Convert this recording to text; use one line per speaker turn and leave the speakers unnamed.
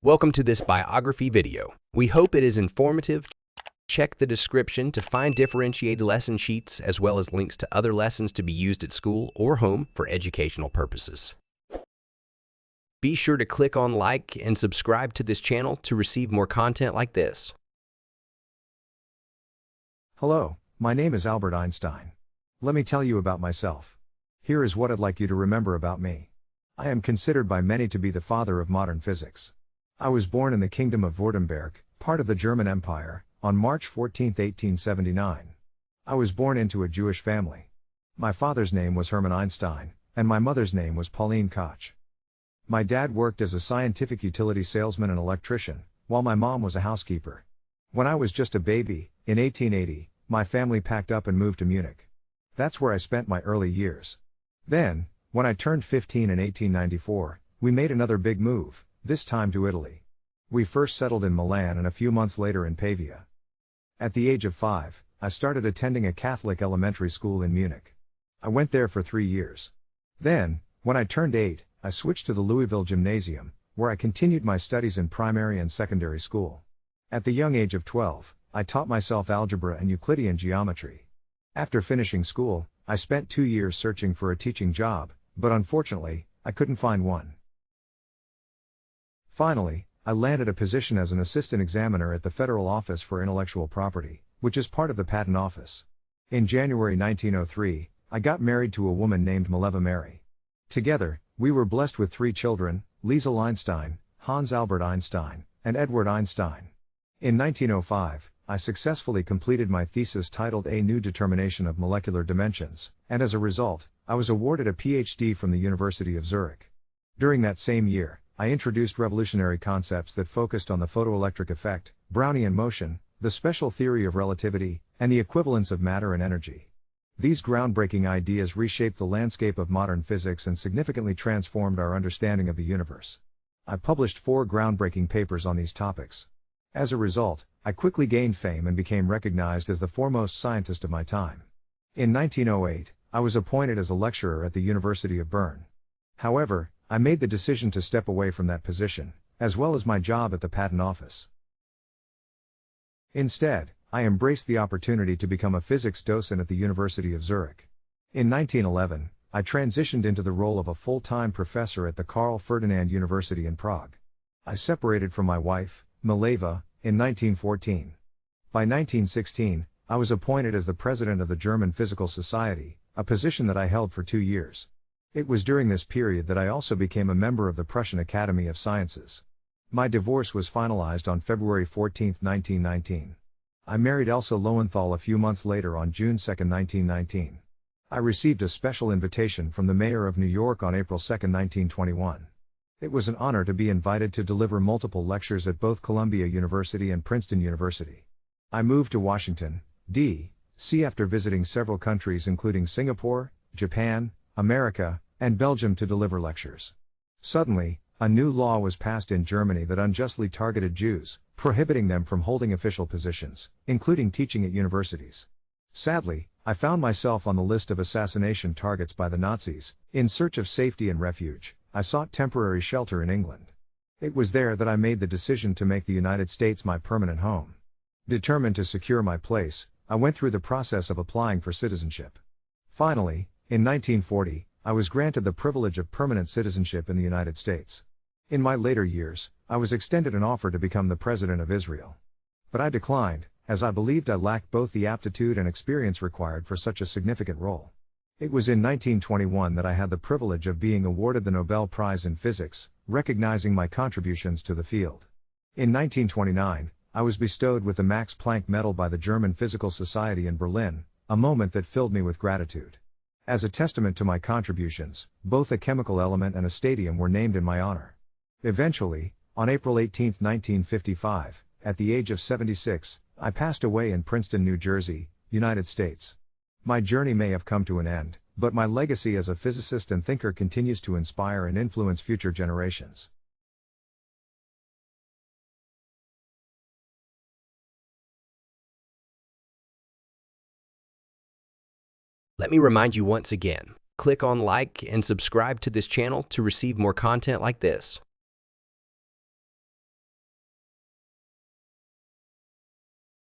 Welcome to this biography video. We hope it is informative. Check the description to find differentiated lesson sheets as well as links to other lessons to be used at school or home for educational purposes. Be sure to click on like and subscribe to this channel to receive more content like this.
Hello, my name is Albert Einstein. Let me tell you about myself. Here is what I'd like you to remember about me. I am considered by many to be the father of modern physics. I was born in the Kingdom of Württemberg, part of the German Empire, on March 14, 1879. I was born into a Jewish family. My father's name was Hermann Einstein, and my mother's name was Pauline Koch. My dad worked as a scientific utility salesman and electrician, while my mom was a housekeeper. When I was just a baby, in 1880, my family packed up and moved to Munich. That's where I spent my early years. Then, when I turned 15 in 1894, we made another big move, this time to Italy. We first settled in Milan and a few months later in Pavia. At the age of 5, I started attending a Catholic elementary school in Munich. I went there for 3 years. Then, when I turned 8, I switched to the Louisville Gymnasium, where I continued my studies in primary and secondary school. At the young age of 12, I taught myself algebra and Euclidean geometry. After finishing school, I spent 2 years searching for a teaching job, but unfortunately, I couldn't find one. Finally, I landed a position as an assistant examiner at the Federal Office for Intellectual Property, which is part of the Patent Office. In January 1903, I got married to a woman named Mileva Mary. Together, we were blessed with 3 children, Liesl Einstein, Hans Albert Einstein, and Edward Einstein. In 1905, I successfully completed my thesis titled A New Determination of Molecular Dimensions, and as a result, I was awarded a PhD from the University of Zurich. During that same year, I introduced revolutionary concepts that focused on the photoelectric effect, Brownian motion, the special theory of relativity, and the equivalence of matter and energy. These groundbreaking ideas reshaped the landscape of modern physics and significantly transformed our understanding of the universe. I published 4 groundbreaking papers on these topics. As a result, I quickly gained fame and became recognized as the foremost scientist of my time. In 1908, I was appointed as a lecturer at the University of Bern. However, I made the decision to step away from that position, as well as my job at the Patent Office. Instead, I embraced the opportunity to become a physics docent at the University of Zurich. In 1911, I transitioned into the role of a full-time professor at the Karl Ferdinand University in Prague. I separated from my wife, Mileva, in 1914. By 1916, I was appointed as the president of the German Physical Society, a position that I held for 2 years. It was during this period that I also became a member of the Prussian Academy of Sciences. My divorce was finalized on February 14, 1919. I married Elsa Lowenthal a few months later on June 2, 1919. I received a special invitation from the mayor of New York on April 2, 1921. It was an honor to be invited to deliver multiple lectures at both Columbia University and Princeton University. I moved to Washington, D.C. after visiting several countries including Singapore, Japan, America, and Belgium to deliver lectures. Suddenly, a new law was passed in Germany that unjustly targeted Jews, prohibiting them from holding official positions, including teaching at universities. Sadly, I found myself on the list of assassination targets by the Nazis. In search of safety and refuge, I sought temporary shelter in England. It was there that I made the decision to make the United States my permanent home. Determined to secure my place, I went through the process of applying for citizenship. Finally, in 1940, I was granted the privilege of permanent citizenship in the United States. In my later years, I was extended an offer to become the President of Israel. But I declined, as I believed I lacked both the aptitude and experience required for such a significant role. It was in 1921 that I had the privilege of being awarded the Nobel Prize in Physics, recognizing my contributions to the field. In 1929, I was bestowed with the Max Planck Medal by the German Physical Society in Berlin, a moment that filled me with gratitude. As a testament to my contributions, both a chemical element and a stadium were named in my honor. Eventually, on April 18, 1955, at the age of 76, I passed away in Princeton, New Jersey, United States. My journey may have come to an end, but my legacy as a physicist and thinker continues to inspire and influence future generations.
Let me remind you once again, click on like and subscribe to this channel to receive more content like this.